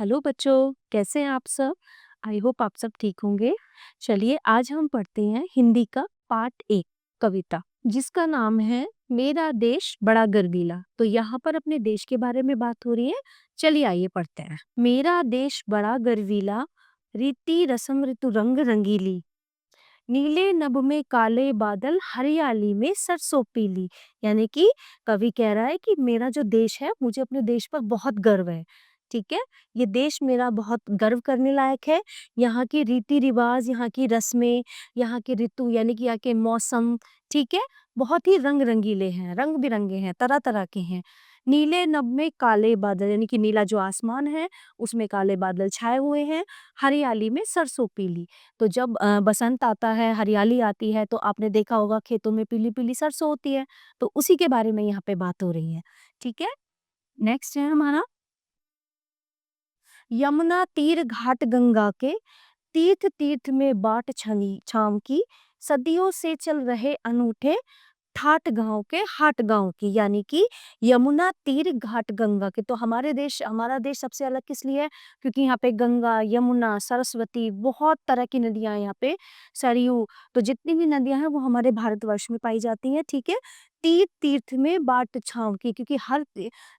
Hello बच्चों, कैसे हैं आप सब? आई होप आप सब ठीक होंगे। चलिए आज हम पढ़ते हैं हिंदी का पार्ट 1 कविता जिसका नाम है मेरा देश बड़ा गर्वीला। तो यहाँ पर अपने देश के बारे में बात हो रही है। चलिए आइए पढ़ते हैं। मेरा देश बड़ा गर्वीला, रीति रस्म ऋतु रंग रंगीली, नीले नभ में काले बादल, हरियाली में सरसों पीली। यानी कि कवि कह रहा है कि मेरा जो देश है, मुझे अपने देश पर बहुत गर्व है। ठीक है, ये देश मेरा बहुत गर्व करने लायक है। यहाँ की रीति रिवाज, यहाँ की रस्में, यहाँ की ऋतु यानी कि यहाँ के मौसम, ठीक है, बहुत ही रंग रंगीले हैं, रंग बिरंगे हैं, तरह तरह के हैं। नीले नभ में काले बादल यानी कि नीला जो आसमान है उसमें काले बादल छाए हुए हैं, हरियाली में सरसों पीली। तो जब बसंत आता है, हरियाली आती है तो आपने देखा होगा खेतों में पीली-पीली सरसों होती है, तो उसी के बारे में यहाँ पे बात हो रही है। ठीक है? नेक्स्ट है हमारा यमुना तीर घाट गंगा के, तीर्थ तीर्थ में बाट छनी छाम की, सदियों से चल रहे अनूठे ठाट गाँव के हाट गाँव की। यानी कि यमुना तीर घाट गंगा के। तो हमारा देश सबसे अलग किस लिए है? क्योंकि यहाँ पे गंगा, यमुना, सरस्वती बहुत तरह की नदियाँ हैं यहाँ पे, सरयू, तो जितनी भी नदियाँ हैं वो हमारे भारतवर्ष में पाई जाती हैं। ठीक है, तीर्थ तीर्थ में बाट छाँव की, क्योंकि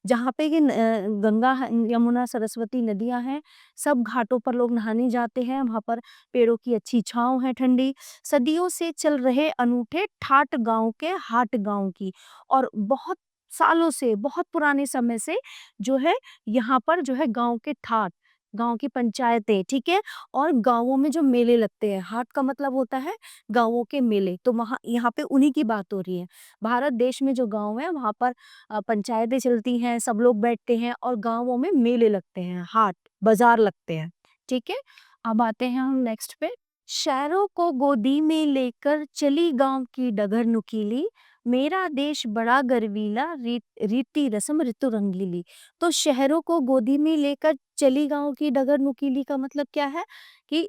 जहाँ पे ये गंगा यमुना सरस्वती नदियाँ हैं, सब घाटों पर लोग नहाने जाते हैं। वहां पर पेड़ों की अच्छी छाँव है ठंडी। सदियों से चल रहे अनूठे ठाट गांव के हाट गांव की। और बहुत सालों से, बहुत पुराने समय से जो है यहाँ पर जो है गांव के ठाट, गांव की पंचायतें, ठीक है, और गांवों में जो मेले लगते हैं, हाट का मतलब होता है गांवों के मेले, तो वहाँ यहाँ पे उन्हीं की बात हो रही है। भारत देश में जो गांव है वहां पर पंचायतें चलती हैं, सब लोग बैठते हैं और गांवों में मेले लगते हैं, हाट बाजार लगते हैं। ठीक है, अब आते हैं हम नेक्स्ट पे। शहरों को गोदी में लेकर चली गांव की डगर नुकीली, मेरा देश बड़ा गर्वीला, रीति रस्म ऋतु रंगीली। तो शहरों को गोदी में लेकर चली गांव की डगर नुकीली का मतलब क्या है कि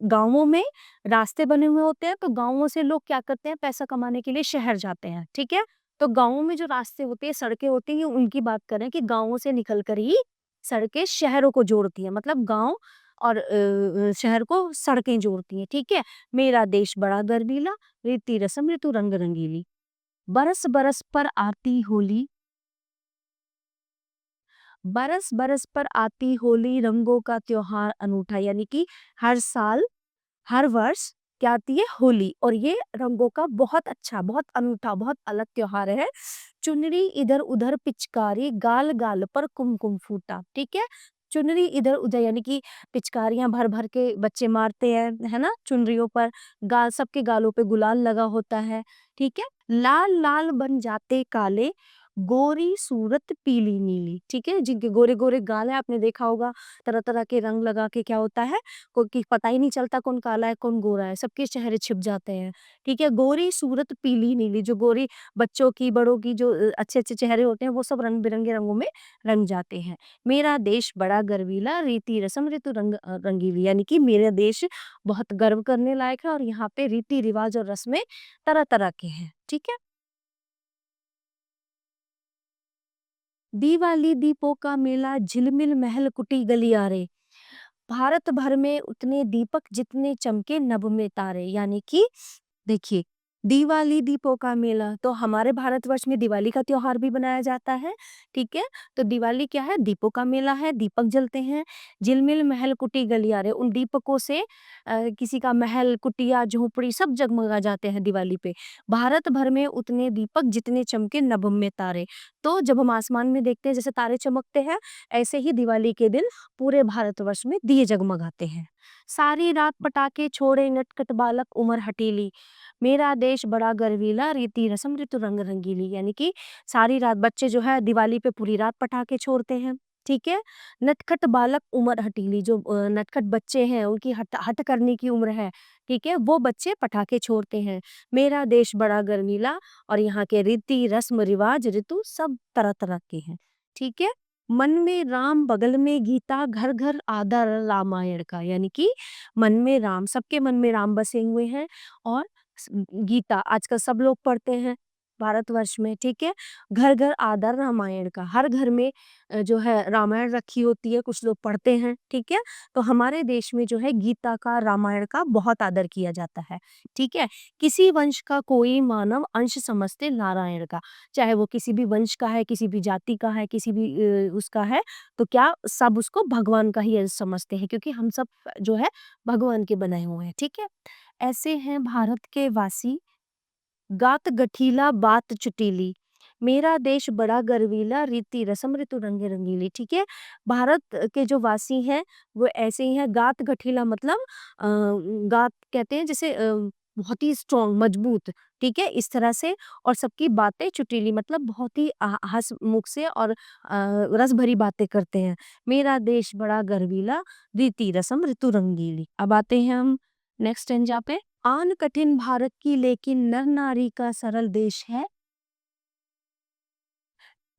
गांवों में रास्ते बने हुए होते हैं, तो गांवों से लोग क्या करते हैं, पैसा कमाने के लिए शहर जाते हैं। ठीक है, तो गांवों में जो रास्ते होते हैं, सड़कें होती हैं, उनकी बात करें कि गांवों से निकलकर ही सड़कें शहरों को जोड़ती हैं, मतलब गांव और शहर को सड़कें जोड़ती हैं। ठीक है, मेरा देश बड़ा गर्वीला, रीति रस्म ऋतु रंग रंगीली, बरस बरस पर आती होली, बरस बरस पर आती होली, रंगों का त्योहार अनूठा। यानी कि हर साल, हर वर्ष क्या आती है, होली, और ये रंगों का बहुत अच्छा, बहुत अनूठा, बहुत अलग त्योहार है। चुनरी इधर उधर पिचकारी, गाल गाल पर कुमकुम फूटा। ठीक है, चुनरी इधर उधर यानी कि पिचकारियां भर भर के बच्चे मारते हैं, है ना, चुनरियों पर, गाल, सबके गालों पे गुलाल लगा होता है। ठीक है, लाल लाल बन जाते काले, गोरी सूरत पीली नीली। ठीक है, जिनके गोरे गोरे गाल है, आपने देखा होगा तरह तरह के रंग लगा के क्या होता है, कि पता ही नहीं चलता कौन काला है कौन गोरा है, सबके चेहरे छिप जाते हैं। ठीक है, गोरी सूरत पीली नीली, जो गोरी बच्चों की, बड़ों की जो अच्छे अच्छे चेहरे होते हैं वो सब रंग बिरंगे रंगों में रंग जाते हैं। मेरा देश बड़ा गर्वीला, रीति रस्म ऋतु रंगीली। यानी कि मेरा देश बहुत गर्व करने लायक है और यहाँ पे रीति रिवाज और रस्में तरह तरह के हैं। ठीक है, दिवाली दीपों का मेला, झिलमिल महल कुटी गलियारे, भारत भर में उतने दीपक जितने चमके नभ में तारे। यानी कि देखिए, दिवाली दीपों का मेला, तो हमारे भारतवर्ष में दिवाली का त्योहार भी मनाया जाता है। ठीक है, तो दिवाली क्या है, दीपों का मेला है, दीपक जलते हैं। झिलमिल महल कुटी गलियारे, उन दीपकों से किसी का महल, कुटिया, झोपड़ी सब जगमगा जाते हैं दिवाली पे। भारत भर में उतने दीपक जितने चमके नभ में तारे। तो जब हम आसमान में देखते हैं जैसे तारे चमकते हैं, ऐसे ही दिवाली के दिन पूरे भारतवर्ष में दिए जगमगाते हैं। सारी रात पटाखे छोड़े नटखट बालक उमर हटीली, मेरा देश बड़ा गर्वीला, रीति रस्म ऋतु रंग रंगीली। यानी कि सारी रात बच्चे जो है दिवाली पे पूरी रात पटाखे छोड़ते हैं। ठीक है, नटखट बालक उमर हटीली, जो नटखट बच्चे हैं उनकी हट हट करने की उम्र है, ठीक है, वो बच्चे पटाखे छोड़ते हैं। मेरा देश बड़ा गर्वीला, और यहाँ के रीति रस्म रिवाज ऋतु सब तरह तरह के हैं। ठीक है, मन में राम बगल में गीता, घर घर आदर रामायण का। यानी कि मन में राम, सबके मन में राम बसे हुए हैं, और गीता आजकल सब लोग पढ़ते हैं, भारतवर्ष में, ठीक है? घर-घर आदर रामायण का, हर घर में जो है रामायण रखी होती है, कुछ लोग पढ़ते हैं, ठीक है? तो हमारे देश में जो है गीता का, रामायण का बहुत आदर किया जाता है, ठीक है? किसी वंश का कोई मानव अंश समझते नारायण का, चाहे वो किसी भी वंश का है, किसी भी जाति का है, किसी भी उसका है, तो क्या सब उसको भगवान का ही अंश समझते हैं, क्योंकि हम सब जो है भगवान के बनाए हुए हैं, ठीक है? ऐसे हैं भारत के वासी, गात गठीला बात चुटीली, मेरा देश बड़ा गर्वीला, रीति रस्म ऋतु रंगे रंगीली, ठीक है? भारत के जो वासी हैं, वो ऐसे ही हैं, गात गठीला मतलब गात कहते हैं जैसे बहुत ही स्ट्रॉन्ग, मजबूत, ठीक है? इस तरह से, और सबकी बातें चुटीली मतलब बहुत ही हँसमुख से और रस भरी बातें करते हैं। मेरा देश बड़ा गर्वीला, रीति रस्म ऋतु रंगीली। अब आते हैं हम नेक्स्ट स्टेंजा पे। आन कठिन भारत की लेकिन नर नारी का सरल देश है।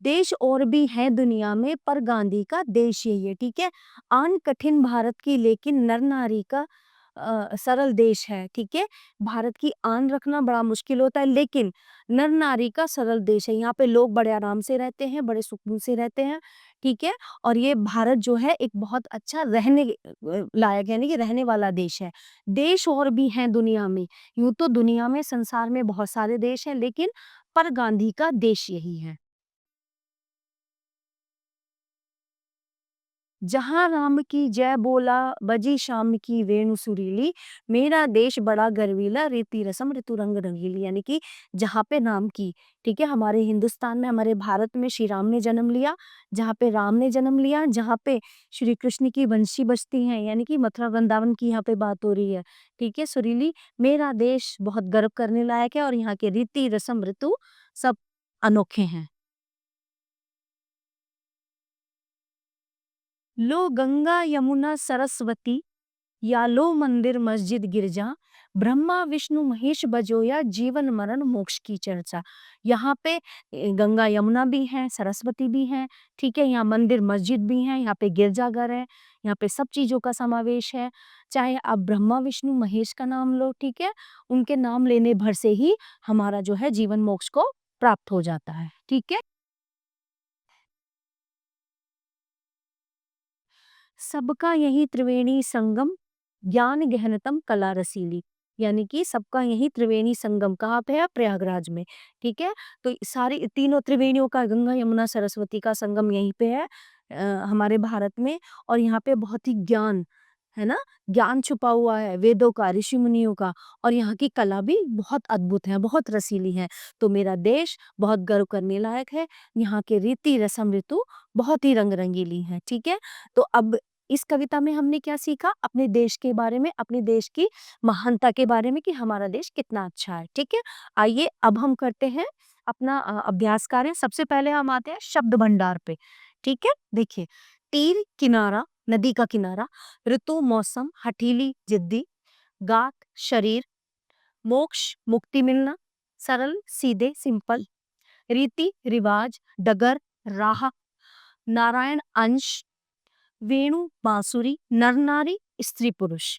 देश और भी है दुनिया में पर गांधी का देश यही है, ठीक है? आन कठिन भारत की लेकिन नर नारी का सरल देश है, ठीक है? भारत की आन रखना बड़ा मुश्किल होता है, लेकिन नर नारी का सरल देश है। यहाँ पे लोग बड़े आराम से रहते हैं, बड़े सुकून से रहते हैं, ठीक है? और ये भारत जो है एक बहुत अच्छा रहने लायक, यानी कि रहने वाला देश है। देश और भी हैं दुनिया में, यूं तो दुनिया में, संसार में बहुत सारे देश हैं, लेकिन पर गांधी का देश यही है। जहाँ राम की जय बोला, बजी शाम की वेणु सुरीली, मेरा देश बड़ा गर्वीला, रीति रस्म ऋतु रंग रंगीली, यानी कि जहाँ पे राम की, ठीक है, हमारे हिंदुस्तान में, हमारे भारत में श्री राम ने जन्म लिया, जहाँ पे राम ने जन्म लिया, जहाँ पे श्री कृष्ण की वंशी बजती हैं, यानी कि मथुरा वृंदावन की यहाँ पे बात हो रही है, ठीक है, सुरीली, मेरा देश बहुत गर्व करने लायक है, और यहाँ के रीति रस्म ऋतु सब अनोखे हैं। लो गंगा यमुना सरस्वती, या लो मंदिर मस्जिद गिरजा, ब्रह्मा विष्णु महेश बजोया, जीवन मरण मोक्ष की चर्चा। यहाँ पे गंगा यमुना भी है, सरस्वती भी है, ठीक है, यहाँ मंदिर मस्जिद भी है, यहाँ पे गिरजाघर है, यहाँ पे सब चीजों का समावेश है। चाहे आप ब्रह्मा विष्णु महेश का नाम लो, ठीक है, उनके नाम लेने भर से ही हमारा जो है जीवन मोक्ष को प्राप्त हो जाता है, ठीक है। सबका यही त्रिवेणी संगम, ज्ञान गहनतम कला रसीली, यानी कि सबका यही त्रिवेणी संगम कहाँ पे है? प्रयागराज में, ठीक है। तो सारी तीनों त्रिवेणियों का, गंगा यमुना सरस्वती का संगम यहीं पे है, हमारे भारत में, और यहाँ पे बहुत ही ज्ञान, है ना, ज्ञान छुपा हुआ है, वेदों का, ऋषि मुनियों का, और यहाँ की कला भी बहुत अद्भुत है, बहुत रसीली है। तो मेरा देश बहुत गर्व करने लायक है, यहाँ के रीति रस्म ऋतु बहुत ही रंग रंगीली है, ठीक है। तो अब इस कविता में हमने क्या सीखा? अपने देश के बारे में, अपने देश की महानता के बारे में, कि हमारा देश कितना अच्छा है, ठीक है। आइए अब हम करते हैं अपना अभ्यास कार्य। सबसे पहले हम आते हैं शब्द भंडार पे, ठीक है। देखिए, तीर किनारा, नदी का किनारा, ऋतु मौसम, हठीली जिद्दी, गात शरीर, मोक्ष मुक्ति मिलना, सरल सीधे सिंपल, रीति रिवाज, डगर राह, नारायण अंश, वेणु बांसुरी, नर नारी, स्त्री पुरुष,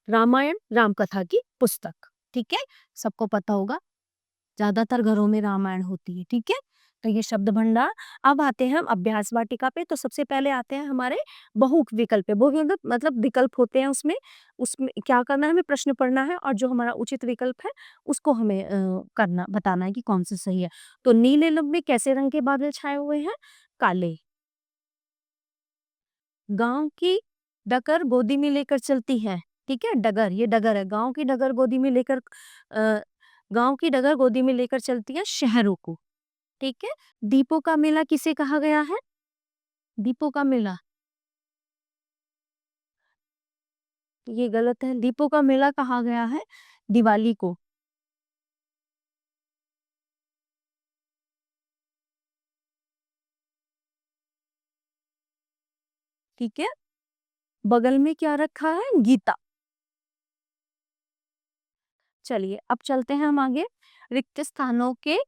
रामायण राम कथा की पुस्तक, ठीक है। सबको पता होगा, ज्यादातर घरों में रामायण होती है, ठीक है। तो ये शब्द भंडार। अब आते हैं हम अभ्यास वाटिका पे। तो सबसे पहले आते हैं हमारे बहु विकल्प पे। बहु मतलब विकल्प होते हैं, उसमें उसमें क्या करना है? हमें प्रश्न पढ़ना है, और जो हमारा उचित विकल्प है उसको हमें करना, बताना है कि कौन सा सही है। तो नीले लब में कैसे रंग के बादल छाए हुए हैं? काले। गाँव की डगर गोदी में लेकर चलती है, ठीक है? डगर, ये डगर है। गाँव की डगर गोदी में लेकर अ, गाँव की डगर गोदी में लेकर चलती है शहरों को, ठीक है? दीपों का मेला किसे कहा गया है? दीपों का मेला, ये गलत है। दीपों का मेला कहा गया है दिवाली को, ठीक है? बगल में क्या रखा है? गीता। चलिए, अब चलते हैं हम आगे। रिक्त स्थानों के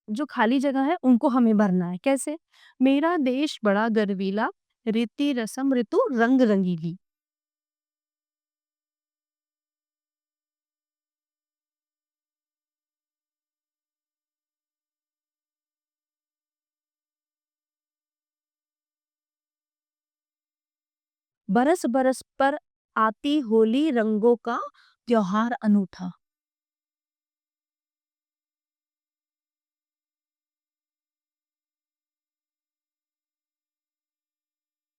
जो खाली जगह है उनको हमें भरना है। कैसे? मेरा देश बड़ा गर्वीला, रीति रस्म ऋतु रंग रंगीली। बरस बरस पर आती होली, रंगों का त्योहार अनूठा।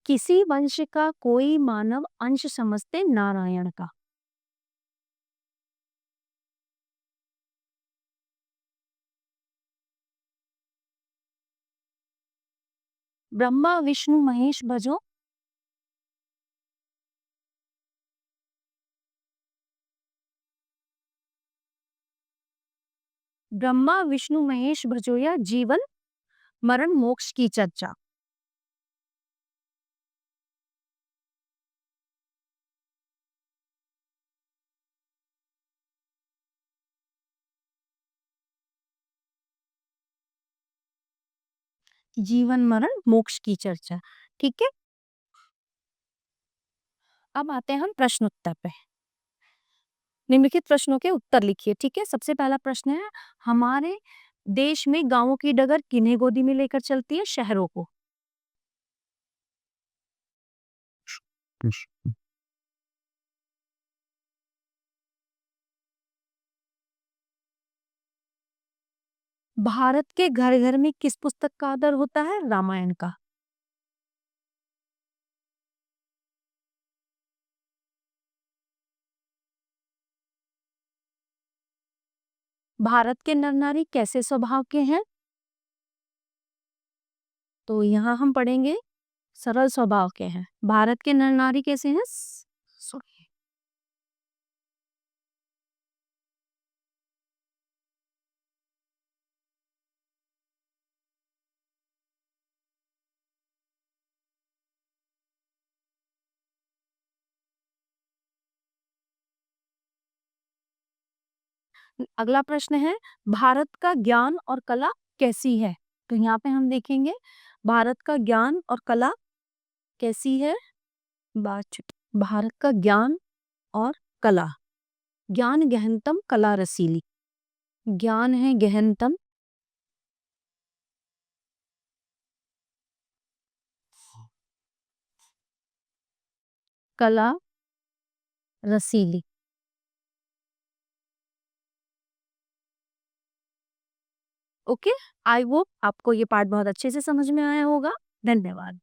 किसी वंश का कोई मानव अंश समझते नारायण का। ब्रह्मा विष्णु महेश भजो। ब्रह्मा विष्णु महेश भजो या जीवन मरण मोक्ष की चर्चा। जीवन मरण मोक्ष की चर्चा। ठीक है। अब आते हैं हम प्रश्न उत्तर पे। निम्नलिखित प्रश्नों के उत्तर लिखिए। ठीक है। सबसे पहला प्रश्न है, हमारे देश में गांवों की डगर किन्हें गोदी में लेकर चलती है? शहरों को। भारत के घर घर में किस पुस्तक का आदर होता है? रामायण का। भारत के नर नारी कैसे स्वभाव के हैं? तो यहाँ हम पढ़ेंगे सरल स्वभाव के हैं। भारत के नर नारी कैसे हैं? सुनिए। अगला प्रश्न है, भारत का ज्ञान और कला कैसी है? तो यहाँ पे हम देखेंगे भारत का ज्ञान और कला कैसी है। भारत का ज्ञान और कला। ज्ञान गहनतम, कला रसीली। ज्ञान है गहनतम, कला रसीली। ओके। आई होप आपको ये पार्ट बहुत अच्छे से समझ में आया होगा। धन्यवाद।